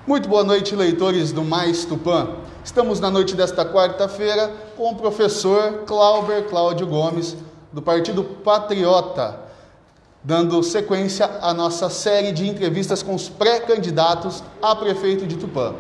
Muito boa noite, leitores do Mais Tupã. Estamos na noite desta quarta-feira com o professor Clauber Cláudio Gomes, do Partido Patriota, dando sequência à nossa série de entrevistas com os pré-candidatos a prefeito de Tupã.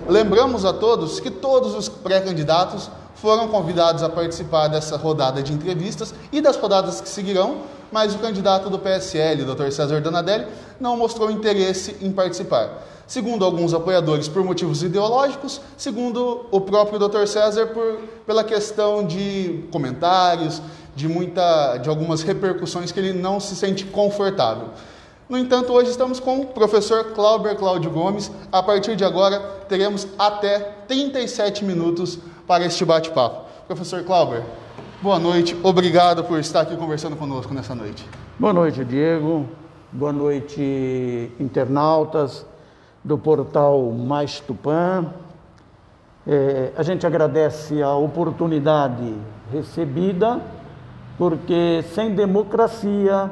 Lembramos a todos que todos os pré-candidatos foram convidados a participar dessa rodada de entrevistas e das rodadas que seguirão, mas o candidato do PSL, Dr. César Donadelli, não mostrou interesse em participar. Segundo alguns apoiadores, por motivos ideológicos, segundo o próprio Dr. César, pela questão de comentários, de algumas repercussões que ele não se sente confortável. No entanto, hoje estamos com o professor Clauber Cláudio Gomes. A partir de agora, teremos até 37 minutos para este bate-papo. Professor Clauber, boa noite. Obrigado por estar aqui conversando conosco nessa noite. Boa noite, Diego. Boa noite, internautas do portal Mais Tupã. A gente agradece a oportunidade recebida, porque sem democracia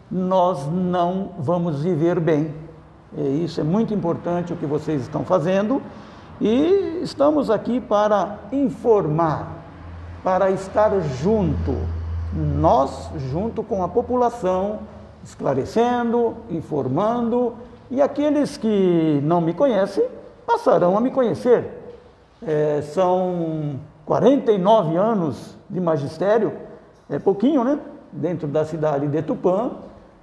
nós não vamos viver bem. Isso é muito importante o que vocês estão fazendo e estamos aqui para informar, para estar junto, nós junto com a população, esclarecendo, informando, e aqueles que não me conhecem passarão a me conhecer. São 49 anos de magistério, é pouquinho, né? Dentro da cidade de Tupã,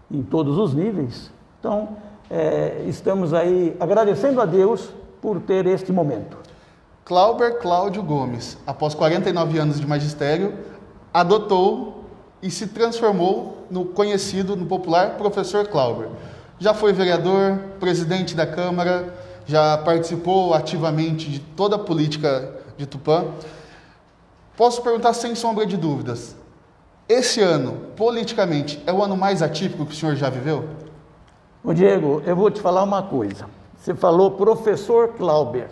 em todos os níveis. Então, estamos aí agradecendo a Deus por ter este momento. Clauber Cláudio Gomes, após 49 anos de magistério, adotou e se transformou no conhecido, no popular professor Clauber. Já foi vereador, presidente da Câmara, já participou ativamente de toda a política de Tupã. Posso perguntar sem sombra de dúvidas, esse ano, politicamente, é o ano mais atípico que o senhor já viveu? Ô Diego, eu vou te falar uma coisa. Você falou professor Clauber.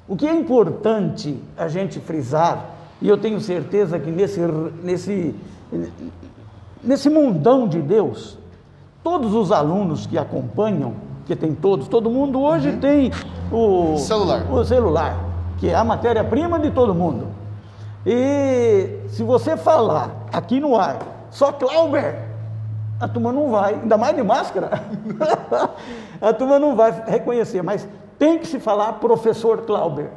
O que é importante a gente frisar, e eu tenho certeza que nesse mundão de Deus, todos os alunos que acompanham, que tem todo mundo hoje tem o celular, que é a matéria-prima de todo mundo. E se você falar aqui no ar, só Clauber, a turma não vai, ainda mais de máscara, a turma não vai reconhecer, mas tem que se falar professor Clauber.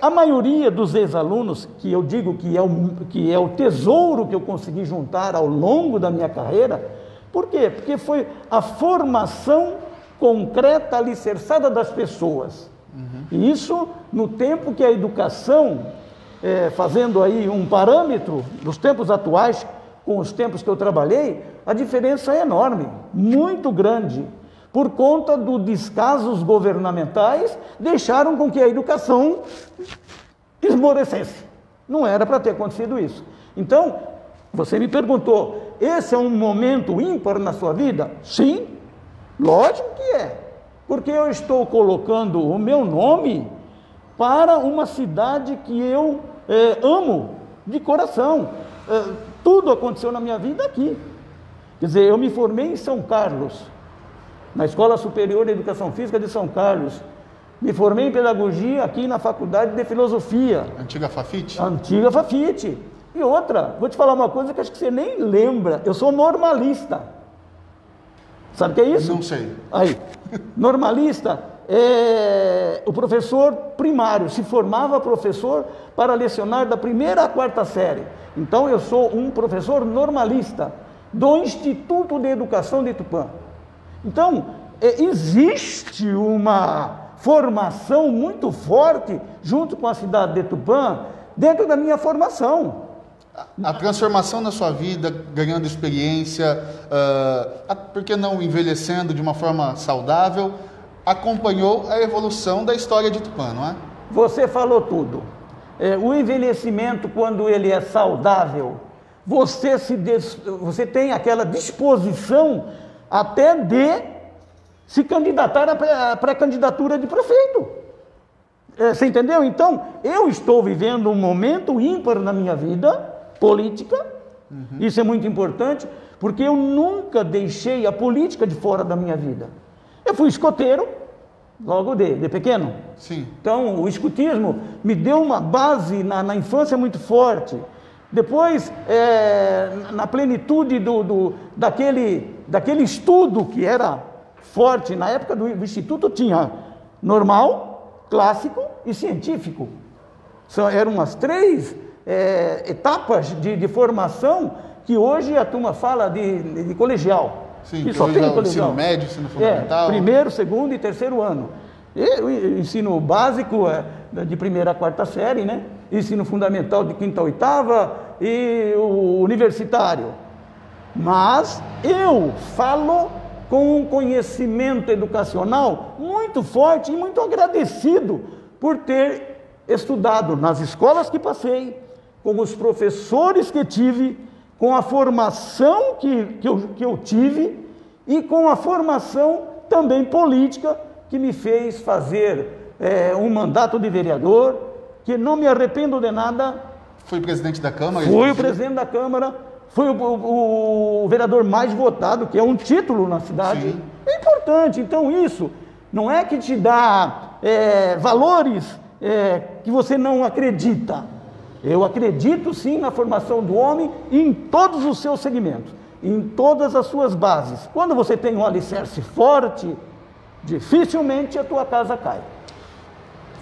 A maioria dos ex-alunos, que eu digo que é o tesouro que eu consegui juntar ao longo da minha carreira. Por quê? Porque foi a formação concreta, alicerçada das pessoas. E isso no tempo que a educação, fazendo aí um parâmetro dos tempos atuais, com os tempos que eu trabalhei, a diferença é enorme, muito grande. Por conta dos descasos governamentais, deixaram com que a educação esmorecesse. Não era para ter acontecido isso. Então, você me perguntou, esse é um momento ímpar na sua vida? Sim, lógico que é. Porque eu estou colocando o meu nome para uma cidade que eu amo de coração. Tudo aconteceu na minha vida aqui. Quer dizer, eu me formei em São Carlos, na Escola Superior de Educação Física de São Carlos. Me formei em Pedagogia aqui na Faculdade de Filosofia. Antiga Fafite? Antiga Fafite. E outra, vou te falar uma coisa que acho que você nem lembra. Eu sou normalista. Sabe o que é isso? Não sei. Aí, normalista é o professor primário, se formava professor para lecionar da 1ª à 4ª série. Então eu sou um professor normalista do Instituto de Educação de Tupã. Então, existe uma formação muito forte junto com a cidade de Tupã dentro da minha formação. A transformação na sua vida, ganhando experiência, por que não envelhecendo de uma forma saudável, acompanhou a evolução da história de Tupã, não é? Você falou tudo. O envelhecimento, quando ele é saudável, você tem aquela disposição até de se candidatar à pré-candidatura de prefeito. Você entendeu? Então, eu estou vivendo um momento ímpar na minha vida política. Isso é muito importante, porque eu nunca deixei a política de fora da minha vida. Eu fui escoteiro, logo de pequeno. Sim. Então, o escutismo me deu uma base na infância muito forte. Depois, na plenitude daquele estudo que era forte, na época do Instituto tinha normal, clássico e científico. Eram as 3 etapas de formação que hoje a turma fala de colegial. Sim, que só tem colegial. Ensino médio, ensino fundamental. Primeiro, segundo e terceiro ano. E o ensino básico de 1ª a 4ª série, né? Ensino fundamental de 5ª a 8ª e o universitário. Mas eu falo com um conhecimento educacional muito forte e muito agradecido por ter estudado nas escolas que passei, com os professores que tive, com a formação que eu tive e com a formação também política que me fez fazer um mandato de vereador, que não me arrependo de nada. Foi presidente da Câmara? Fui o presidente da Câmara, fui o vereador mais votado, que é um título na cidade. Sim. É importante. Então isso não é que te dá valores que você não acredita. Eu acredito sim na formação do homem em todos os seus segmentos, em todas as suas bases. Quando você tem um alicerce forte, dificilmente a tua casa cai.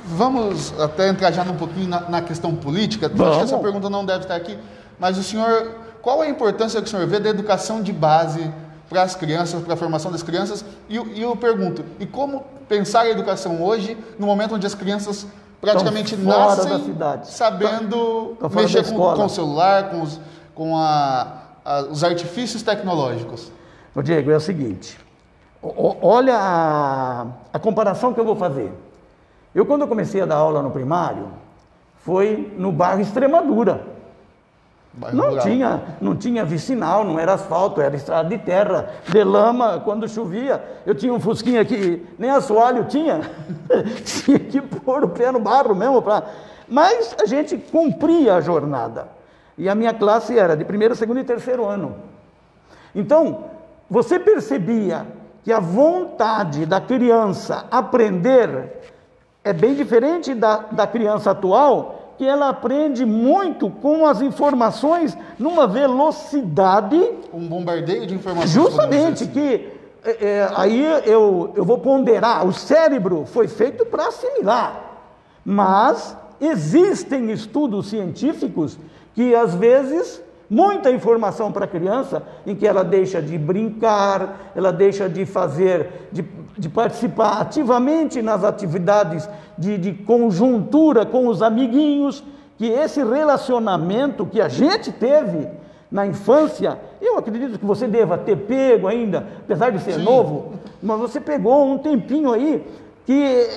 Vamos até entrar já um pouquinho na questão política. Acho que essa pergunta não deve estar aqui, mas o senhor, qual é a importância que o senhor vê da educação de base para as crianças, para a formação das crianças? E eu pergunto, e como pensar a educação hoje, no momento onde as crianças praticamente nascem sabendo mexer com o celular, com os artifícios tecnológicos? Ô Diego, é o seguinte, olha a comparação que eu vou fazer. Quando eu comecei a dar aula no primário, foi no bairro Extremadura. Não tinha vicinal, não era asfalto, era estrada de terra, de lama. Quando chovia, eu tinha um fusquinha que nem assoalho tinha, tinha que pôr o pé no barro mesmo. Mas a gente cumpria a jornada. E a minha classe era de 1º, 2º e 3º ano. Então, você percebia que a vontade da criança aprender é bem diferente da criança atual, que ela aprende muito com as informações numa velocidade... Um bombardeio de informações. Justamente, que aí eu vou ponderar, o cérebro foi feito para assimilar, mas existem estudos científicos que às vezes... muita informação para a criança, em que ela deixa de brincar, ela deixa de de participar ativamente nas atividades de conjuntura com os amiguinhos, que esse relacionamento que a gente teve na infância, eu acredito que você deva ter pego ainda, apesar de ser novo, mas você pegou um tempinho aí, que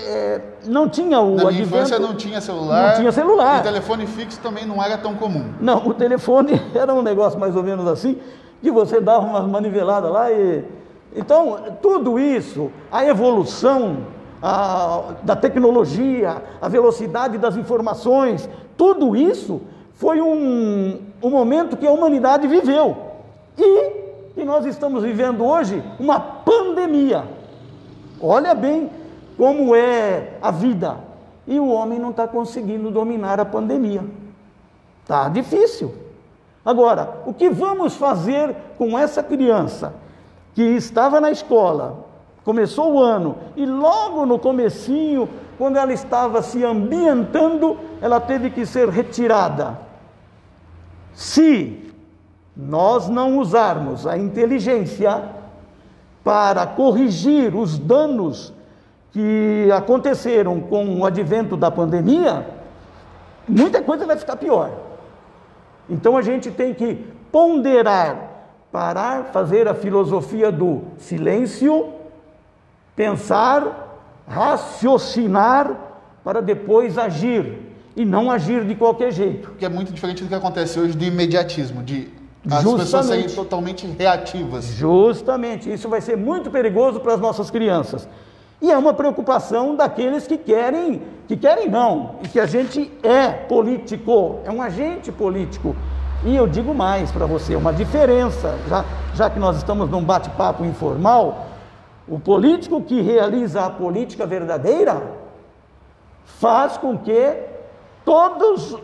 não tinha o advento... Na minha infância não tinha celular. Não tinha celular. O telefone fixo também não era tão comum. Não, o telefone era um negócio mais ou menos assim, que você dava umas maniveladas lá e... Então, tudo isso, a evolução da tecnologia, a velocidade das informações, tudo isso foi um momento que a humanidade viveu. E que nós estamos vivendo hoje uma pandemia. Olha bem como é a vida, e o homem não está conseguindo dominar a pandemia, está difícil. Agora, o que vamos fazer com essa criança que estava na escola, começou o ano, e logo no comecinho, quando ela estava se ambientando, ela teve que ser retirada? Se nós não usarmos a inteligência para corrigir os danos que aconteceram com o advento da pandemia, muita coisa vai ficar pior. Então a gente tem que ponderar, parar, fazer a filosofia do silêncio, pensar, raciocinar, para depois agir, e não agir de qualquer jeito. Que é muito diferente do que acontece hoje do imediatismo, as pessoas serem totalmente reativas. Justamente, isso vai ser muito perigoso para as nossas crianças. E é uma preocupação daqueles que querem não, e que a gente é político, é um agente político. E eu digo mais para você, uma diferença, já que nós estamos num bate-papo informal, O político que realiza a política verdadeira faz com que todos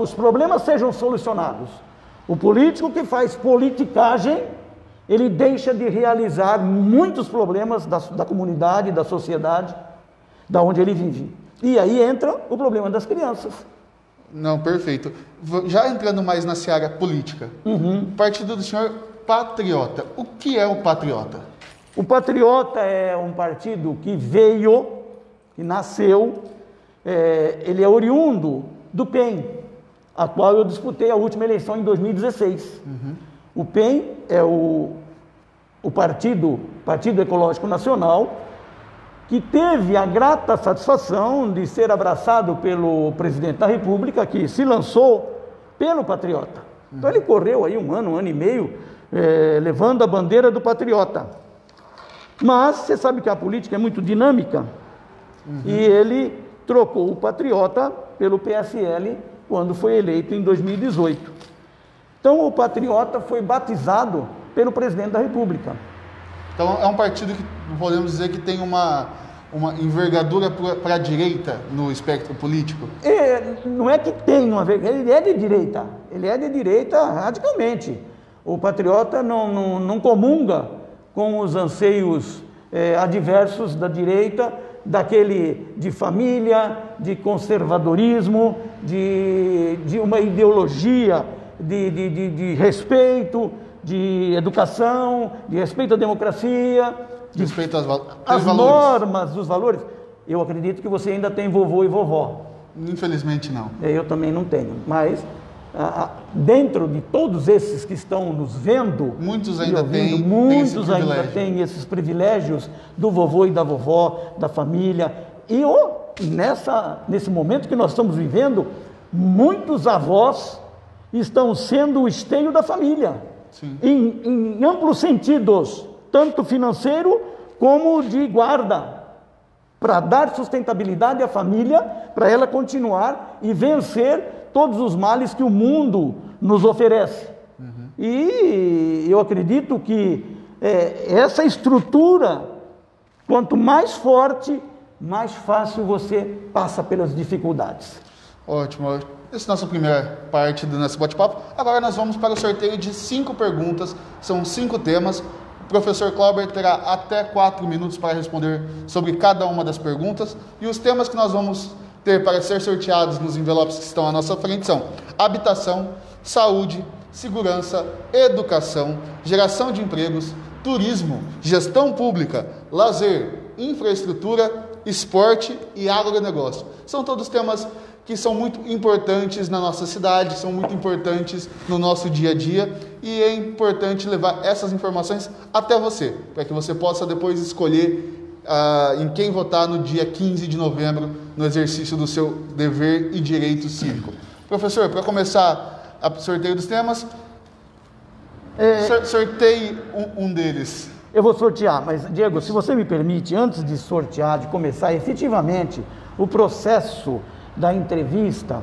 os problemas sejam solucionados. O político que faz politicagem, ele deixa de realizar muitos problemas da comunidade, da sociedade, da onde ele vive. E aí entra o problema das crianças. Não, perfeito. Já entrando mais na seara política, o partido do senhor Patriota. O que é o Patriota? O Patriota é um partido que veio, que nasceu, ele é oriundo do PEN, a qual eu disputei a última eleição em 2016. O PEN é o Partido Ecológico Nacional, que teve a grata satisfação de ser abraçado pelo presidente da República, que se lançou pelo Patriota. Então ele correu aí um ano e meio, levando a bandeira do Patriota. Mas você sabe que a política é muito dinâmica, e ele trocou o Patriota pelo PSL quando foi eleito em 2018. Então o Patriota foi batizado pelo presidente da República. Então é um partido que podemos dizer que tem uma envergadura para a direita no espectro político? Não é que tem uma envergadura, ele é de direita radicalmente. O Patriota não comunga com os anseios adversos da direita, daquele de família, de conservadorismo, de uma ideologia de respeito, de educação, de respeito à democracia, de respeito às normas, os valores. Eu acredito que você ainda tem vovô e vovó. Infelizmente não. Eu também não tenho, mas dentro de todos esses que estão nos vendo, muitos ainda têm esses privilégios do vovô e da vovó, da família. E nesse momento que nós estamos vivendo, muitos avós estão sendo o esteio da família, em amplos sentidos, tanto financeiro como de guarda, para dar sustentabilidade à família, para ela continuar e vencer todos os males que o mundo nos oferece. E eu acredito que essa estrutura, quanto mais forte, mais fácil você passa pelas dificuldades. Ótimo. Essa é a nossa primeira parte do nosso bate-papo. Agora nós vamos para o sorteio de 5 perguntas. São 5 temas. O professor Clauber terá até 4 minutos para responder sobre cada uma das perguntas. E os temas que nós vamos ter para ser sorteados nos envelopes que estão à nossa frente são habitação, saúde, segurança, educação, geração de empregos, turismo, gestão pública, lazer, infraestrutura, esporte e agronegócio. São todos temas que são muito importantes na nossa cidade, são muito importantes no nosso dia a dia, e é importante levar essas informações até você, para que você possa depois escolher em quem votar no dia 15 de novembro, no exercício do seu dever e direito cívico. Professor, para começar o sorteio dos temas, sorteie um deles. Eu vou sortear, mas Diego, se você me permite, antes de sortear, de começar efetivamente o processo da entrevista,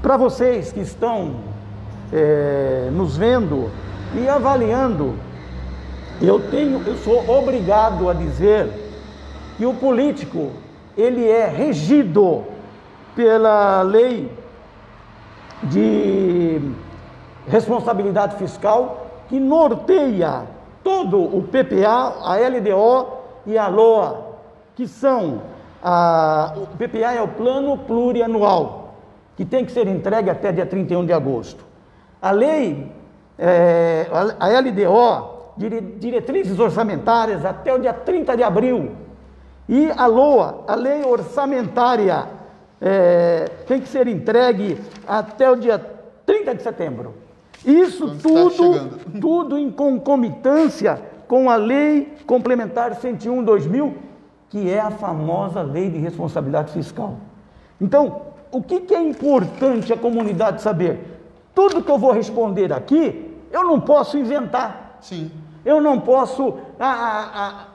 para vocês que estão nos vendo e avaliando, eu sou obrigado a dizer que o político, ele é regido pela lei de responsabilidade fiscal, que norteia todo o PPA, a LDO e a LOA, que são o PPA é o Plano Plurianual, que tem que ser entregue até dia 31 de agosto. A lei, a LDO, diretrizes orçamentárias até o dia 30 de abril. E a LOA, a lei orçamentária, tem que ser entregue até o dia 30 de setembro. Isso tudo em concomitância com a Lei Complementar 101/2000, que é a famosa Lei de Responsabilidade Fiscal. Então, o que é importante a comunidade saber? Tudo que eu vou responder aqui, eu não posso inventar. Sim. Eu não posso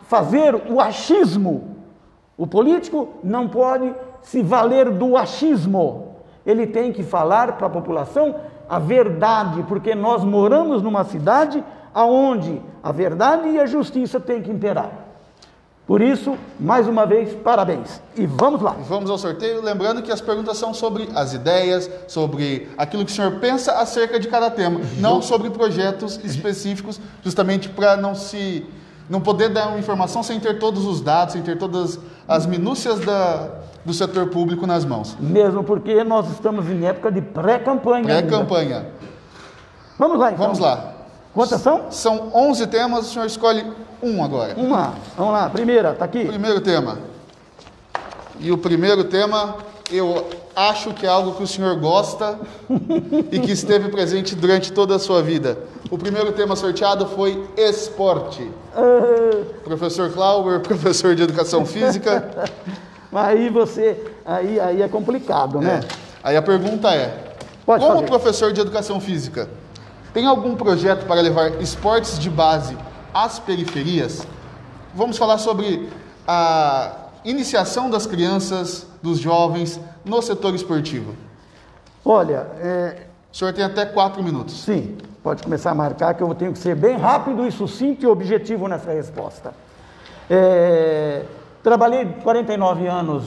fazer o achismo. O político não pode se valer do achismo. Ele tem que falar para a população a verdade, porque nós moramos numa cidade aonde a verdade e a justiça têm que imperar. Por isso, mais uma vez, parabéns. E vamos lá. Vamos ao sorteio, lembrando que as perguntas são sobre as ideias, sobre aquilo que o senhor pensa acerca de cada tema, não sobre projetos específicos, justamente para não poder dar uma informação sem ter todos os dados, sem ter todas as minúcias do setor público nas mãos. Mesmo porque nós estamos em época de pré-campanha. Pré-campanha. Vamos lá, então. Vamos lá. Quantas são? São 11 temas, o senhor escolhe um agora. Vamos lá, primeira, está aqui. Primeiro tema. E o primeiro tema, eu acho que é algo que o senhor gosta e que esteve presente durante toda a sua vida. O primeiro tema sorteado foi esporte. Professor Clauber, professor de educação física. Aí é complicado, né? Aí a pergunta é, como professor de educação física, tem algum projeto para levar esportes de base às periferias? Vamos falar sobre a iniciação das crianças, dos jovens, no setor esportivo. Olha... O senhor tem até 4 minutos. Sim, pode começar a marcar, que eu tenho que ser bem rápido e sucinto e objetivo nessa resposta. Trabalhei 49 anos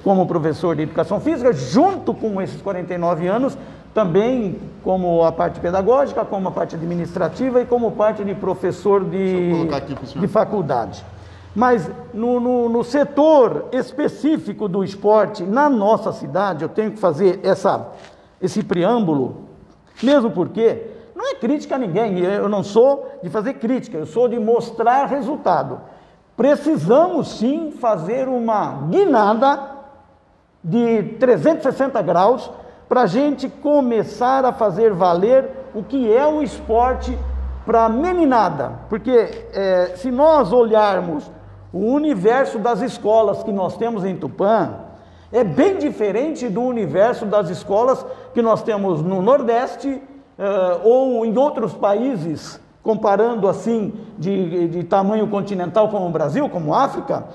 como professor de educação física, junto com esses 49 anos, também como a parte pedagógica, como a parte administrativa e como parte de professor de faculdade. Mas no setor específico do esporte, na nossa cidade, eu tenho que fazer esse preâmbulo, mesmo porque não é crítica a ninguém, eu não sou de fazer crítica, eu sou de mostrar resultado. Precisamos sim fazer uma guinada de 360 graus para a gente começar a fazer valer o que é o esporte para a meninada, porque se nós olharmos o universo das escolas que nós temos em Tupã, é bem diferente do universo das escolas que nós temos no Nordeste ou em outros países, comparando assim de tamanho continental como o Brasil, como a África.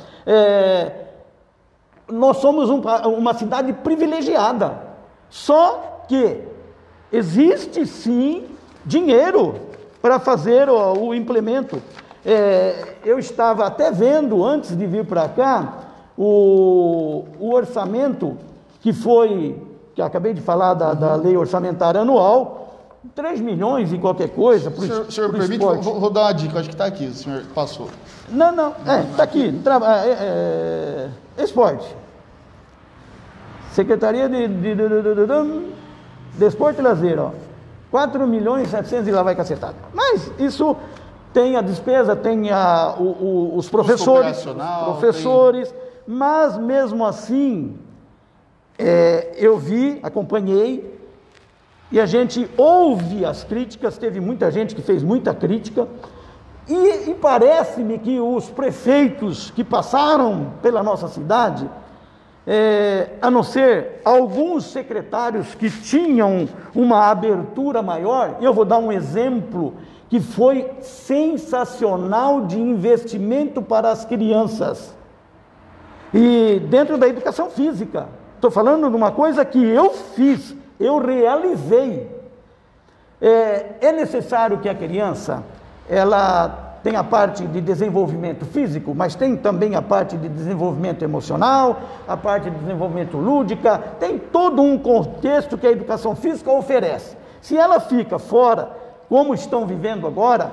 Nós somos uma cidade privilegiada. Só que existe sim dinheiro para fazer o implemento. Eu estava até vendo, antes de vir para cá, o orçamento que acabei de falar da lei orçamentária anual, 3 milhões e qualquer coisa para o esporte. O senhor permite? Vou dar uma dica, acho que está aqui, o senhor passou. Não, está aqui, esporte. Secretaria de Desporto e Lazer, 4 milhões e 700 e lá vai cacetada. Mas isso tem a despesa, tem os professores, mas mesmo assim, eu acompanhei, e a gente ouve as críticas, teve muita gente que fez muita crítica, e parece-me que os prefeitos que passaram pela nossa cidade, a não ser alguns secretários que tinham uma abertura maior, eu vou dar um exemplo que foi sensacional de investimento para as crianças, e dentro da educação física, estou falando de uma coisa que eu fiz, eu realizei. É necessário que a criança, ela tem a parte de desenvolvimento físico, mas tem também a parte de desenvolvimento emocional, a parte de desenvolvimento lúdica, tem todo um contexto que a educação física oferece. Se ela fica fora, como estão vivendo agora,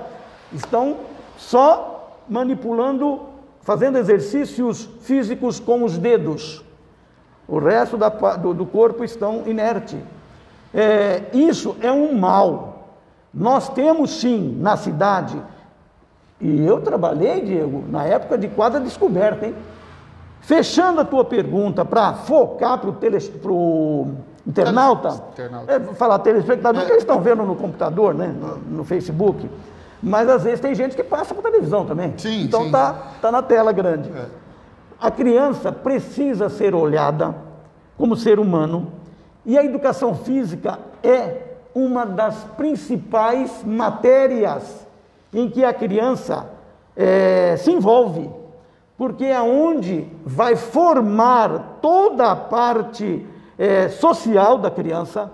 estão só manipulando, fazendo exercícios físicos com os dedos. O resto do corpo estão inerte. Isso é um mal. Nós temos sim na cidade, e eu trabalhei, Diego, na época de quadra descoberta, hein? Fechando a tua pergunta para focar para o internauta, falar telespectador, que eles estão vendo no computador, né, no Facebook, mas às vezes tem gente que passa por televisão também, então tá na tela grande. A criança precisa ser olhada como ser humano, e a educação física é uma das principais matérias em que a criança se envolve, porque é onde vai formar toda a parte social da criança.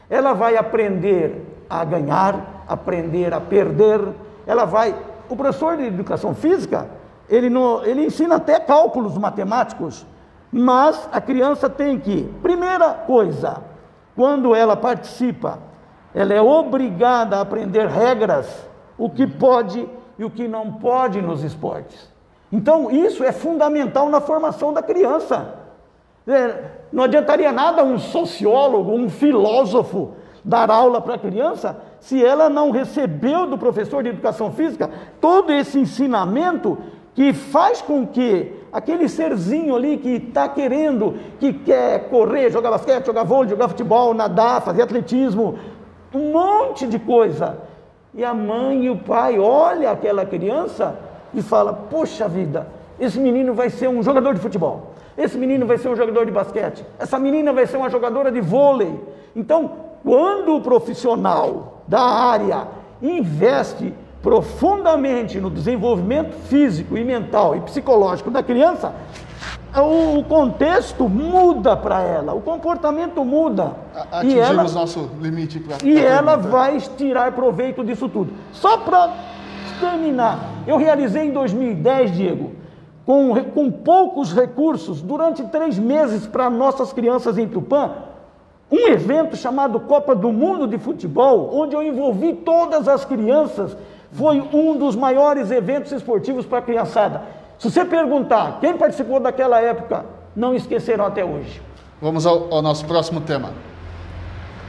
Ela vai aprender a ganhar, aprender a perder, ela vai... O professor de educação física, ele ensina até cálculos matemáticos, mas a criança tem que, primeira coisa, quando ela participa, ela é obrigada a aprender regras, o que pode e o que não pode nos esportes. Então, isso é fundamental na formação da criança. Não adiantaria nada um sociólogo, um filósofo dar aula para a criança se ela não recebeu do professor de educação física todo esse ensinamento que faz com que aquele serzinho ali que está querendo, que quer correr, jogar basquete, jogar vôlei, jogar futebol, nadar, fazer atletismo, um monte de coisa. E a mãe e o pai olham aquela criança e falam, poxa vida, esse menino vai ser um jogador de futebol, esse menino vai ser um jogador de basquete, essa menina vai ser uma jogadora de vôlei. Então, quando o profissional da área investe profundamente no desenvolvimento físico e mental e psicológico da criança, o contexto muda para ela, o comportamento muda. Atingimos nosso limite para ela vai tirar proveito disso tudo. Só para terminar, eu realizei em 2010, Diego, com poucos recursos, durante 3 meses para nossas crianças em Tupã, um evento chamado Copa do Mundo de Futebol, onde eu envolvi todas as crianças. Foi um dos maiores eventos esportivos para a criançada. Se você perguntar quem participou daquela época, não esqueceram até hoje. Vamos ao nosso próximo tema.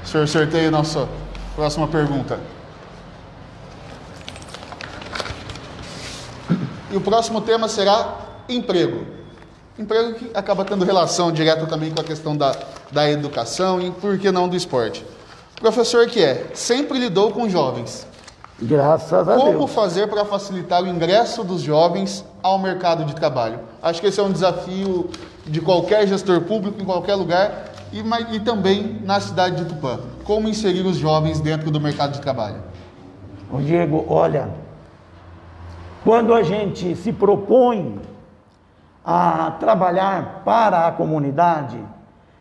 O senhor sorteia a nossa próxima pergunta. E o próximo tema será emprego. Emprego que acaba tendo relação direta também com a questão da educação e, por que não, do esporte. O professor sempre lidou com jovens. Graças a Deus. Como fazer para facilitar o ingresso dos jovens ao mercado de trabalho? Acho que esse é um desafio de qualquer gestor público, em qualquer lugar, e também na cidade de Tupã. Como inserir os jovens dentro do mercado de trabalho? Ô Diego, olha, quando a gente se propõe a trabalhar para a comunidade,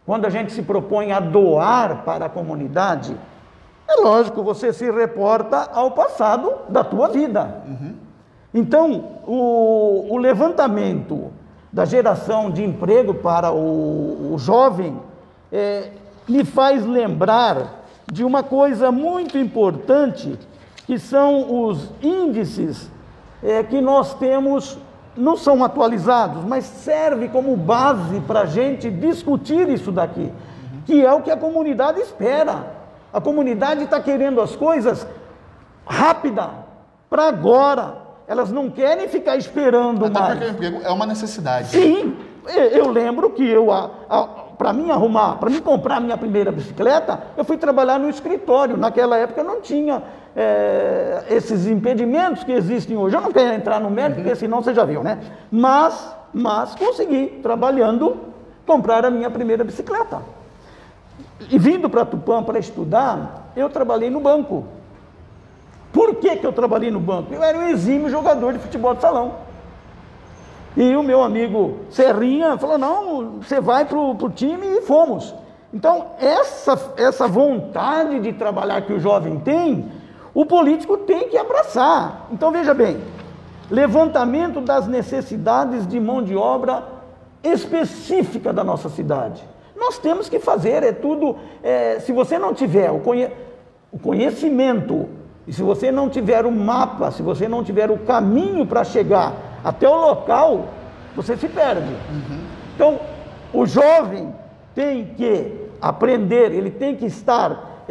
quando a gente se propõe a doar para a comunidade, é lógico, você se reporta ao passado da tua vida. Uhum. Então, o levantamento da geração de emprego para o jovem me faz lembrar de uma coisa muito importante, que são os índices que nós temos. Não são atualizados, mas serve como base para a gente discutir isso daqui, que é o que a comunidade espera. A comunidade está querendo as coisas rápida, para agora. Elas não querem ficar esperando mais. Até porque o emprego é uma necessidade. Sim, eu lembro que para mim comprar a minha primeira bicicleta, eu fui trabalhar no escritório. Naquela época não tinha esses impedimentos que existem hoje. Eu não quero entrar no mérito, porque senão você já viu, né? Mas consegui, trabalhando, comprar a minha primeira bicicleta. E vindo para Tupã para estudar, eu trabalhei no banco. Por que eu trabalhei no banco? Eu era um exímio jogador de futebol de salão. E o meu amigo Serrinha falou, não, você vai para o time, e fomos. Então, essa vontade de trabalhar que o jovem tem, o político tem que abraçar. Então, veja bem, levantamento das necessidades de mão de obra específica da nossa cidade. Nós temos que fazer, se você não tiver o conhecimento, e se você não tiver o mapa, se você não tiver o caminho para chegar até o local, você se perde. Uhum. Então, o jovem tem que aprender, ele tem que estar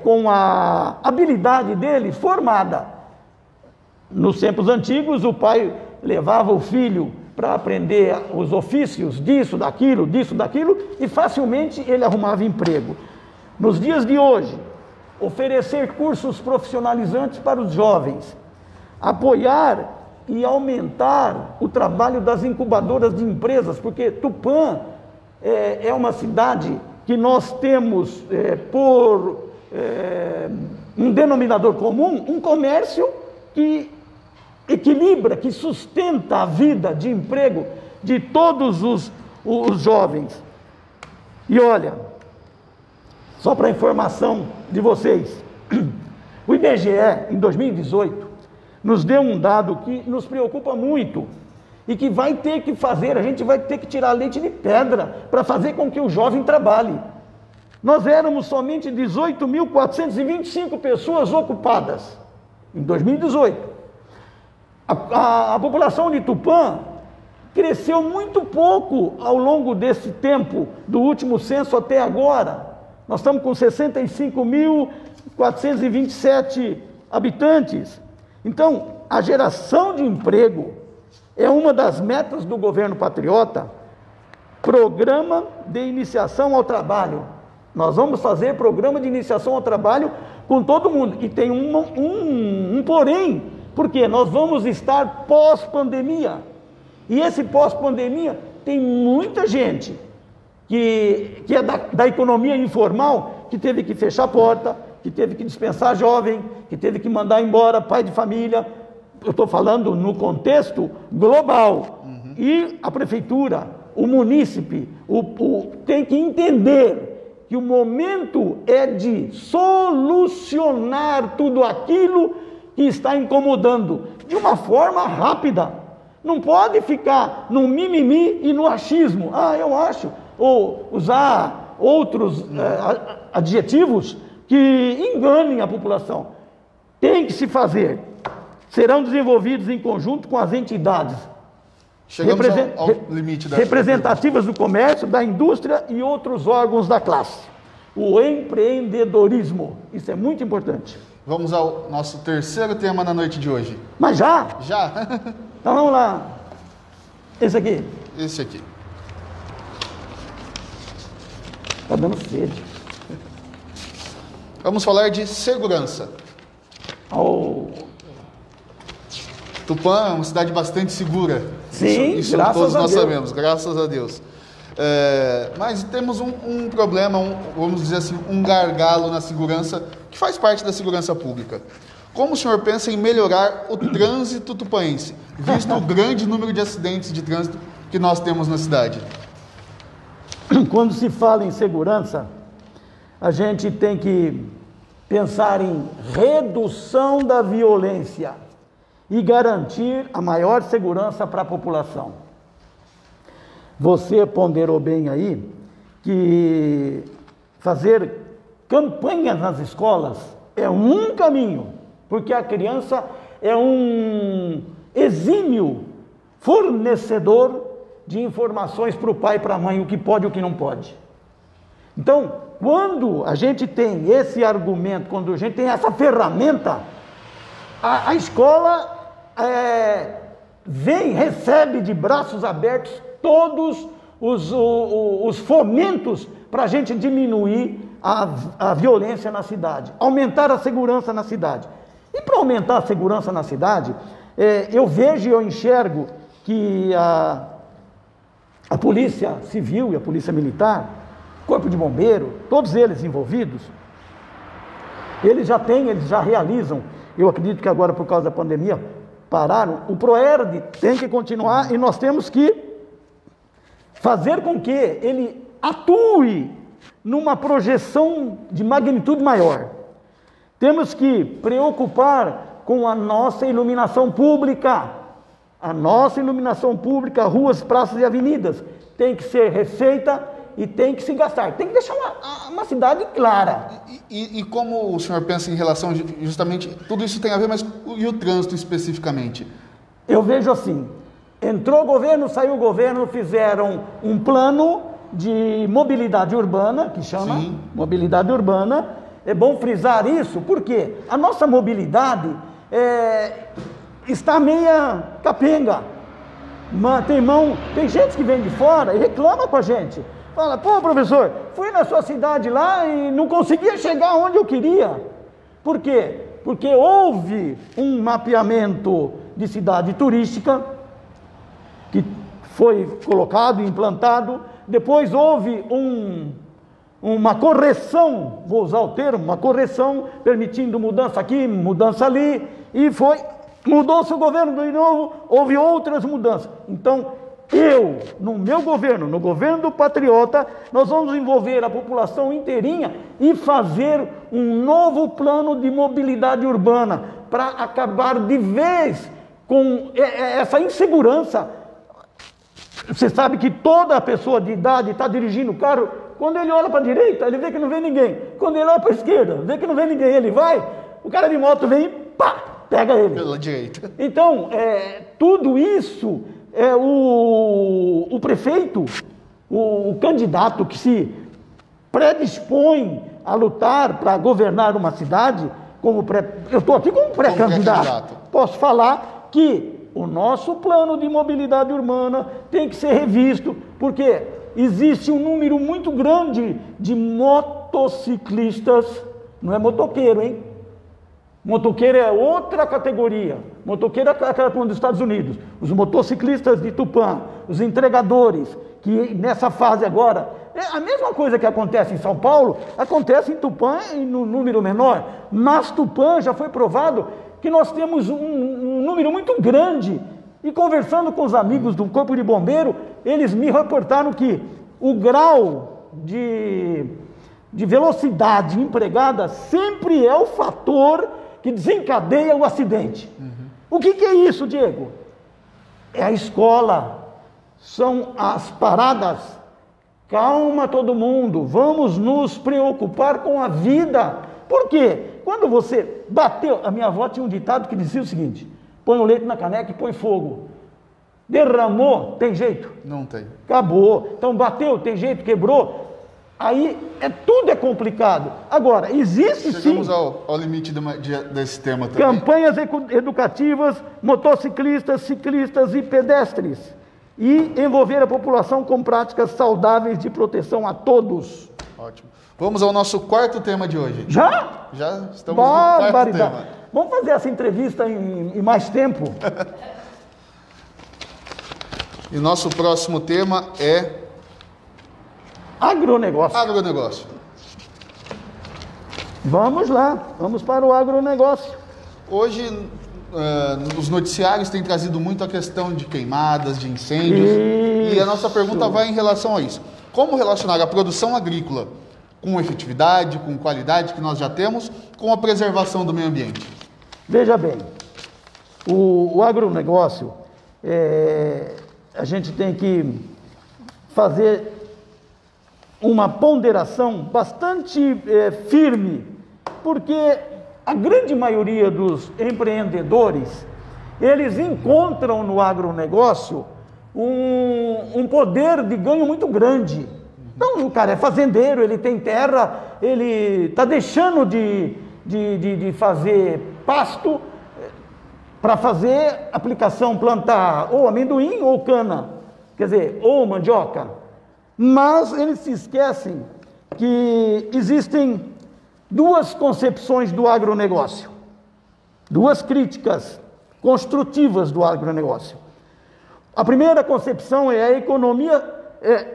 com a habilidade dele formada. Nos tempos antigos, o pai levava o filho para aprender os ofícios disso, daquilo, e facilmente ele arrumava emprego. Nos dias de hoje, oferecer cursos profissionalizantes para os jovens, apoiar e aumentar o trabalho das incubadoras de empresas, porque Tupã é uma cidade que nós temos por um denominador comum, um comércio que equilibra, que sustenta a vida de emprego de todos os jovens. E olha, só para informação de vocês, O IBGE, em 2018, nos deu um dado que nos preocupa muito e que vai ter que fazer, a gente vai ter que tirar leite de pedra para fazer com que o jovem trabalhe. Nós éramos somente 18.425 pessoas ocupadas em 2018. A população de Tupã cresceu muito pouco ao longo desse tempo, do último censo até agora. Nós estamos com 65.427 habitantes. Então, a geração de emprego é uma das metas do governo patriota. Programa de iniciação ao trabalho. Nós vamos fazer programa de iniciação ao trabalho com todo mundo. E tem um porém, porque nós vamos estar pós-pandemia. E esse pós-pandemia tem muita gente que é da economia informal, que teve que fechar a porta, que teve que dispensar jovem, que teve que mandar embora pai de família. Eu estou falando no contexto global. E a prefeitura, o munícipe, tem que entender que o momento é de solucionar tudo aquilo que está incomodando de uma forma rápida. Não pode ficar no mimimi e no achismo. Eu acho. Ou usar outros adjetivos que enganem a população. Tem que se fazer. Serão desenvolvidos em conjunto com as entidades ao limite da representativas do comércio, da indústria e outros órgãos da classe. O empreendedorismo. Isso é muito importante. Vamos ao nosso terceiro tema na noite de hoje. Mas já? Já. Então vamos lá. Esse aqui. Esse aqui. Está dando sede. Vamos falar de segurança. Tupã é uma cidade bastante segura. Sim, isso todos nós sabemos, graças a Deus. Mas temos um problema, vamos dizer assim, um gargalo na segurança, que faz parte da segurança pública. Como o senhor pensa em melhorar o trânsito tupaense, visto o grande número de acidentes de trânsito que nós temos na cidade? Quando se fala em segurança, a gente tem que pensar em redução da violência e garantir a maior segurança para a população. Você ponderou bem aí que fazer campanhas nas escolas é um caminho, porque a criança é um exímio fornecedor de informações para o pai e para a mãe, o que pode e o que não pode. Então, quando a gente tem esse argumento, quando a gente tem essa ferramenta, a escola recebe de braços abertos todos os fomentos para a gente diminuir a violência na cidade, aumentar a segurança na cidade. E para aumentar a segurança na cidade, eu vejo e eu enxergo que a Polícia Civil e a Polícia Militar, Corpo de Bombeiro, todos eles envolvidos, eles já realizam, eu acredito que agora por causa da pandemia pararam, o PROERD tem que continuar e nós temos que fazer com que ele atue numa projeção de magnitude maior. Temos que preocupar com a nossa iluminação pública. A nossa iluminação pública, ruas, praças e avenidas, tem que ser refeita e tem que se gastar. Tem que deixar uma cidade clara. E como o senhor pensa em relação, justamente, tudo isso tem a ver, mas e o trânsito especificamente? Eu vejo assim, entrou o governo, saiu o governo, fizeram um plano de mobilidade urbana, que chama mobilidade urbana. É bom frisar isso, porque a nossa mobilidade está meia capenga. Tem gente que vem de fora e reclama com a gente. Fala, pô, professor, fui na sua cidade lá e não conseguia chegar onde eu queria. Por quê? Porque houve um mapeamento de cidade turística que foi colocado e implantado. Depois houve uma correção, vou usar o termo, uma correção, permitindo mudança aqui, mudança ali, e mudou-se o governo de novo, houve outras mudanças. Então, no meu governo, no governo do Patriota, nós vamos envolver a população inteirinha e fazer um novo plano de mobilidade urbana para acabar de vez com essa insegurança. Você sabe que toda pessoa de idade está dirigindo o carro, quando ele olha para a direita, ele vê que não vê ninguém. Quando ele olha para a esquerda, vê que não vê ninguém, ele vai, o cara de moto vem e pá, pega ele. Pela direita. Então, tudo isso... o prefeito, o candidato que se predispõe a lutar para governar uma cidade, eu estou aqui como pré-candidato, posso falar que o nosso plano de mobilidade urbana tem que ser revisto, porque existe um número muito grande de motociclistas, não é motoqueiro, hein? Motoqueiro é outra categoria. Motoqueiro é aquela dos Estados Unidos. Os motociclistas de Tupã, os entregadores, que nessa fase agora, a mesma coisa que acontece em São Paulo, acontece em Tupã em um número menor. Mas Tupã já foi provado que nós temos um número muito grande. E conversando com os amigos do Corpo de Bombeiro, eles me reportaram que o grau de velocidade empregada sempre é o fator que desencadeia o acidente. O que é isso, Diego? É a escola, são as paradas. Calma todo mundo, vamos nos preocupar com a vida. Por quê? Quando você bateu, a minha avó tinha um ditado que dizia o seguinte: põe o leite na caneca e põe fogo. Derramou, tem jeito? Não tem. Acabou. Então bateu, tem jeito, quebrou. Aí tudo é complicado. Agora, existe Chegamos sim... ao limite desse tema também. Campanhas educativas, motociclistas, ciclistas e pedestres. E envolver a população com práticas saudáveis de proteção a todos. Ótimo. Vamos ao nosso quarto tema de hoje. Já? Já estamos no quarto tema. Vamos fazer essa entrevista em mais tempo. E nosso próximo tema é... agronegócio. Agronegócio. Vamos lá, vamos para o agronegócio. Hoje, os noticiários têm trazido muito a questão de queimadas, de incêndios. Isso. E a nossa pergunta vai em relação a isso. Como relacionar a produção agrícola com efetividade, com qualidade que nós já temos, com a preservação do meio ambiente? Veja bem, o agronegócio, a gente tem que fazer uma ponderação bastante firme, porque a grande maioria dos empreendedores, eles encontram no agronegócio um poder de ganho muito grande. Então, o cara é fazendeiro, ele tem terra, ele está deixando de fazer pasto para fazer aplicação, plantar ou amendoim ou cana, quer dizer, ou mandioca. Mas eles se esquecem que existem duas concepções do agronegócio, duas críticas construtivas do agronegócio. A primeira concepção é a economia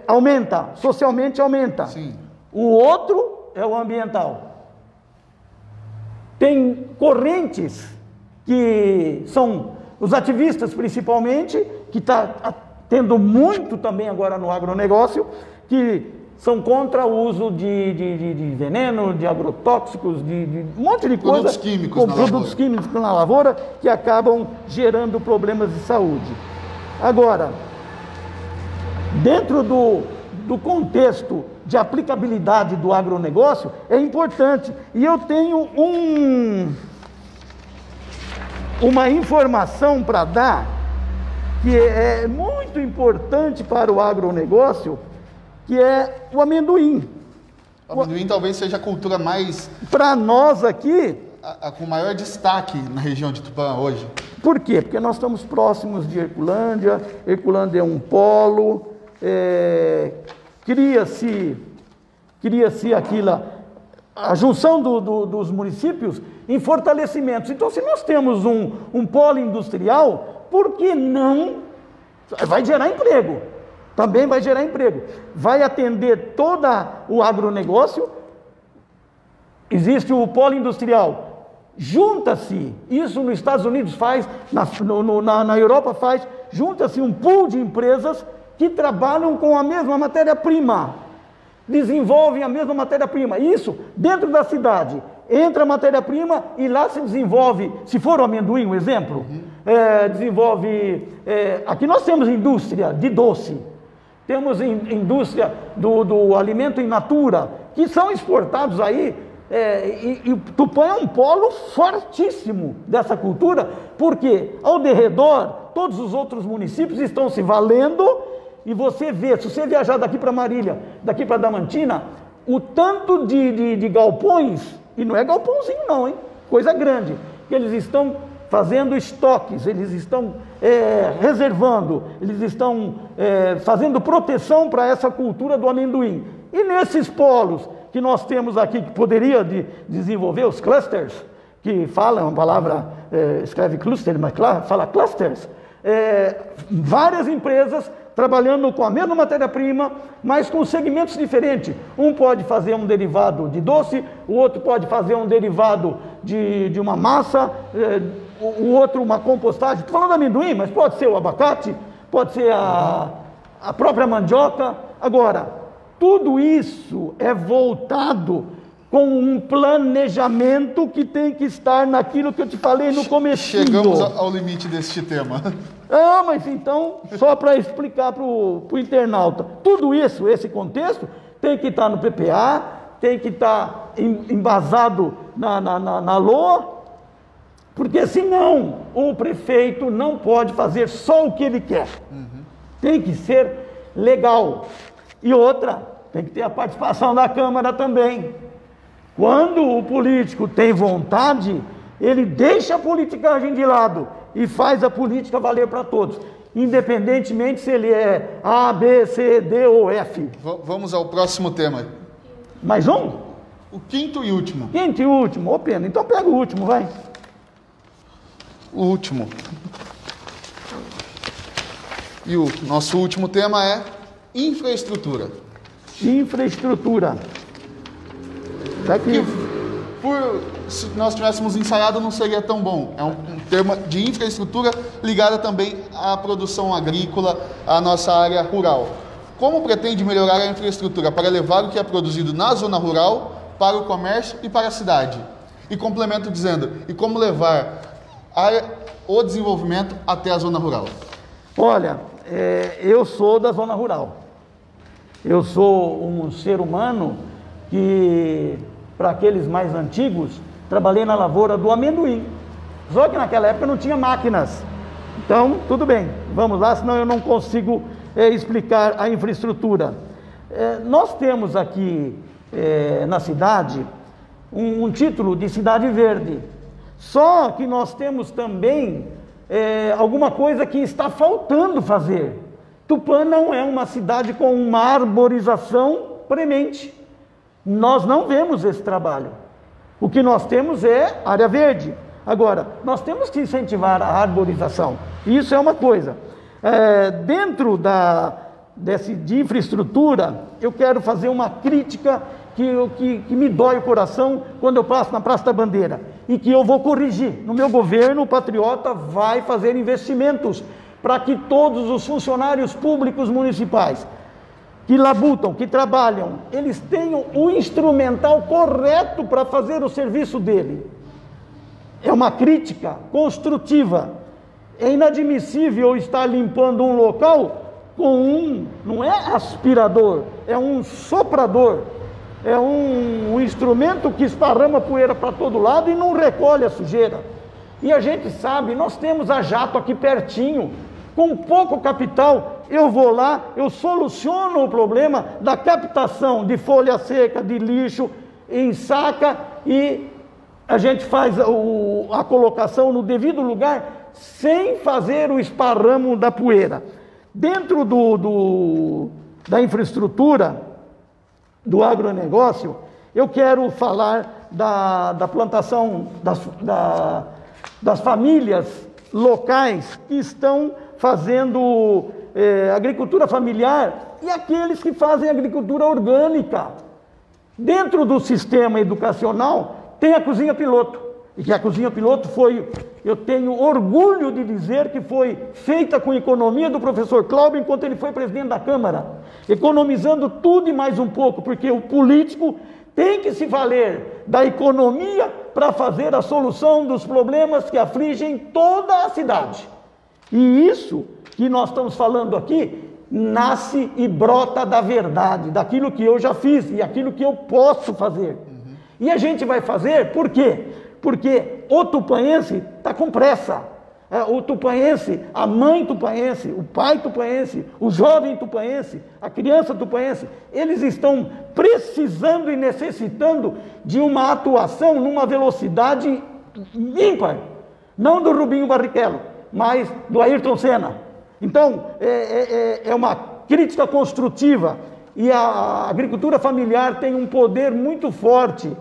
aumenta, socialmente aumenta. Sim. O outro é o ambiental. Tem correntes que são os ativistas principalmente, que está tendo muito também agora no agronegócio, que são contra o uso de veneno, de agrotóxicos, de um monte de coisa, produtos químicos na lavoura, que acabam gerando problemas de saúde. Agora, dentro do contexto de aplicabilidade do agronegócio, é importante, e eu tenho uma informação para dar, que é muito importante para o agronegócio, que é o amendoim. O amendoim talvez seja a cultura mais... Para nós aqui... com maior destaque na região de Tupã hoje. Por quê? Porque nós estamos próximos de Herculândia, Herculândia é um polo, cria-se aquilo, a junção dos municípios em fortalecimentos. Então, se nós temos um polo industrial, por que não? Vai gerar emprego, também vai gerar emprego, vai atender todo o agronegócio. Existe o polo industrial, junta-se, isso nos Estados Unidos faz, na Europa faz, junta-se um pool de empresas que trabalham com a mesma matéria-prima, desenvolvem a mesma matéria-prima. Isso, dentro da cidade, entra a matéria-prima e lá se desenvolve, se for o amendoim, um exemplo, aqui nós temos indústria de doce, temos indústria do alimento in natura, que são exportados aí, e Tupã é um polo fortíssimo dessa cultura, porque ao derredor, todos os outros municípios estão se valendo, e você vê, se você viajar daqui para Marília, daqui para Damantina, o tanto de galpões, e não é galpãozinho não, hein? Coisa grande, que eles estão fazendo estoques, eles estão reservando, eles estão fazendo proteção para essa cultura do amendoim. E nesses polos que nós temos aqui, que poderia desenvolver os clusters, que fala uma palavra, escreve cluster, mas fala clusters, várias empresas trabalhando com a mesma matéria-prima, mas com segmentos diferentes. Um pode fazer um derivado de doce, o outro pode fazer um derivado de uma massa, o outro uma compostagem. Estou falando de amendoim, mas pode ser o abacate, pode ser a própria mandioca. Agora, tudo isso é voltado com um planejamento que tem que estar naquilo que eu te falei no começo. Chegamos ao limite deste tema. Mas então, só para explicar para o internauta, tudo isso, esse contexto, tem que estar no PPA, tem que estar embasado na LOA, porque senão o prefeito não pode fazer só o que ele quer. Tem que ser legal. E outra, tem que ter a participação da Câmara também. Quando o político tem vontade, ele deixa a politicagem de lado e faz a política valer para todos, independentemente se ele é A, B, C, D ou F. Vamos ao próximo tema. Mais um? O quinto e último. Quinto e último, ô pena. Então pega o último, vai. O último. E o nosso último tema é infraestrutura. Infraestrutura. Tá aqui. Se nós tivéssemos ensaiado, não seria tão bom. É um termo de infraestrutura ligada também à produção agrícola, à nossa área rural. Como pretende melhorar a infraestrutura para levar o que é produzido na zona rural para o comércio e para a cidade? E complemento dizendo, e como levar o desenvolvimento até a zona rural? Olha, eu sou da zona rural. Eu sou um ser humano que, para aqueles mais antigos, trabalhei na lavoura do amendoim. Só que naquela época não tinha máquinas. Então, tudo bem, vamos lá, senão eu não consigo explicar a infraestrutura. Nós temos aqui na cidade um título de cidade verde. Só que nós temos também alguma coisa que está faltando fazer. Tupã não é uma cidade com uma arborização premente. Nós não vemos esse trabalho. O que nós temos é área verde. Agora, nós temos que incentivar a arborização. Isso é uma coisa. Dentro de infraestrutura, eu quero fazer uma crítica que me dói o coração quando eu passo na Praça da Bandeira e que eu vou corrigir. No meu governo, o Patriota vai fazer investimentos para que todos os funcionários públicos municipais que labutam, que trabalham, eles tenham o instrumental correto para fazer o serviço dele. É uma crítica construtiva. É inadmissível estar limpando um local com não é aspirador, é um soprador, é um instrumento que esparrama poeira para todo lado e não recolhe a sujeira. E a gente sabe, nós temos a Jato aqui pertinho, com pouco capital, eu vou lá, eu soluciono o problema da captação de folha seca, de lixo, em saca, e a gente faz a colocação no devido lugar, sem fazer o esparramo da poeira. Dentro da infraestrutura, do agronegócio, eu quero falar da plantação das famílias locais que estão fazendo agricultura familiar e aqueles que fazem agricultura orgânica. Dentro do sistema educacional tem a cozinha piloto, e que a cozinha piloto foi eu tenho orgulho de dizer que foi feita com economia do professor Cláudio enquanto ele foi presidente da Câmara, economizando tudo e mais um pouco, porque o político tem que se valer da economia para fazer a solução dos problemas que afligem toda a cidade. E isso que nós estamos falando aqui nasce e brota da verdade, daquilo que eu já fiz e aquilo que eu posso fazer. E a gente vai fazer por quê? Porque o tupanhense está com pressa. O tupanhense, a mãe tupanhense, o pai tupanhense, o jovem tupanhense, a criança tupanhense, eles estão precisando e necessitando de uma atuação numa velocidade ímpar. Não do Rubinho Barrichello, mas do Ayrton Senna. Então, é uma crítica construtiva. E a agricultura familiar tem um poder muito forte.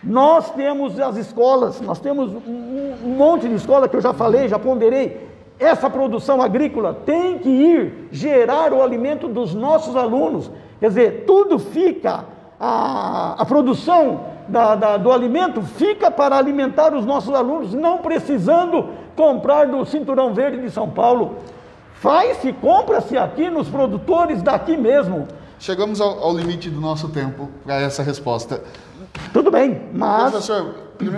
Nós temos as escolas, nós temos um monte de escola que eu já falei, já ponderei. Essa produção agrícola tem que ir gerar o alimento dos nossos alunos. Quer dizer, tudo fica, a produção do alimento fica para alimentar os nossos alunos, não precisando comprar do Cinturão Verde de São Paulo. Faz-se, compra-se aqui nos produtores daqui mesmo. Chegamos ao limite do nosso tempo para essa resposta. Tudo bem, mas... Professor,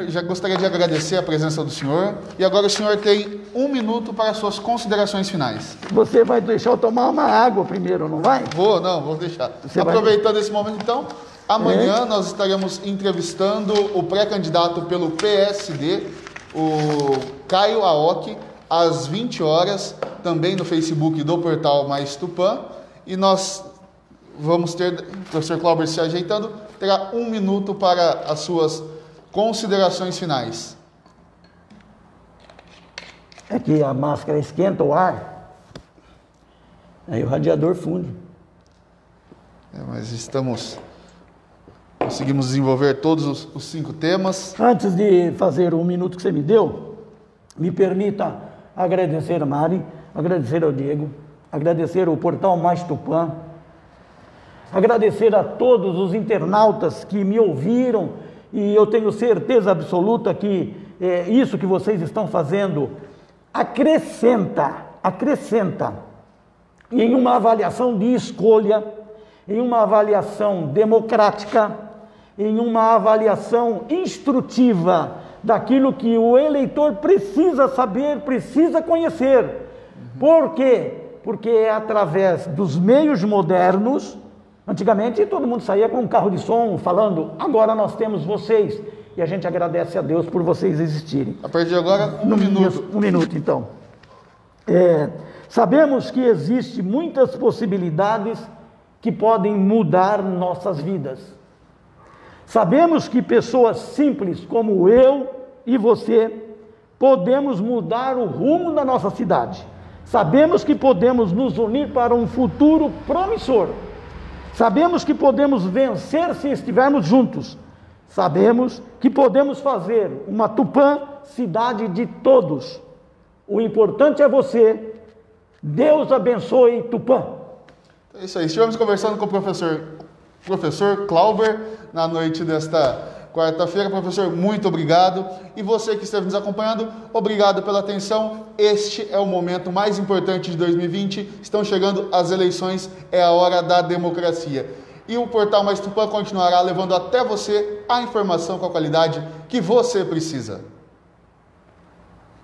já gostaria de agradecer a presença do senhor. E agora o senhor tem 1 minuto para suas considerações finais. Você vai deixar eu tomar uma água primeiro, não vai? Vou deixar. Aproveitando esse momento, então, amanhã nós estaremos entrevistando o pré-candidato pelo PSD, o Caio Aoki, às 20 horas, também no Facebook do Portal Mais Tupã. E nós vamos ter, o professor Clauber se ajeitando, terá 1 minuto para as suas considerações finais. É que a máscara esquenta o ar, aí o radiador funde. Mas conseguimos desenvolver todos os 5 temas. Antes de fazer o 1 minuto que você me deu, me permita agradecer a Mari, agradecer ao Diego, agradecer ao Portal Mais Tupã, agradecer a todos os internautas que me ouviram, e eu tenho certeza absoluta que isso que vocês estão fazendo acrescenta em uma avaliação de escolha, em uma avaliação democrática, em uma avaliação instrutiva daquilo que o eleitor precisa saber, precisa conhecer. Por quê? Porque é através dos meios modernos. Antigamente todo mundo saía com um carro de som falando, agora nós temos vocês, e a gente agradece a Deus por vocês existirem. A partir de agora, 1 minuto. 1 minuto, então. Sabemos que existem muitas possibilidades que podem mudar nossas vidas. Sabemos que pessoas simples como eu e você podemos mudar o rumo da nossa cidade. Sabemos que podemos nos unir para um futuro promissor. Sabemos que podemos vencer se estivermos juntos. Sabemos que podemos fazer uma Tupã cidade de todos. O importante é você. Deus abençoe Tupã. É isso aí. Estivemos conversando com o professor Clauber na noite desta quarta-feira. Professor, muito obrigado. E você que esteve nos acompanhando, obrigado pela atenção. Este é o momento mais importante de 2020. Estão chegando as eleições, é a hora da democracia. E o Portal Mais Tupã continuará levando até você a informação com a qualidade que você precisa.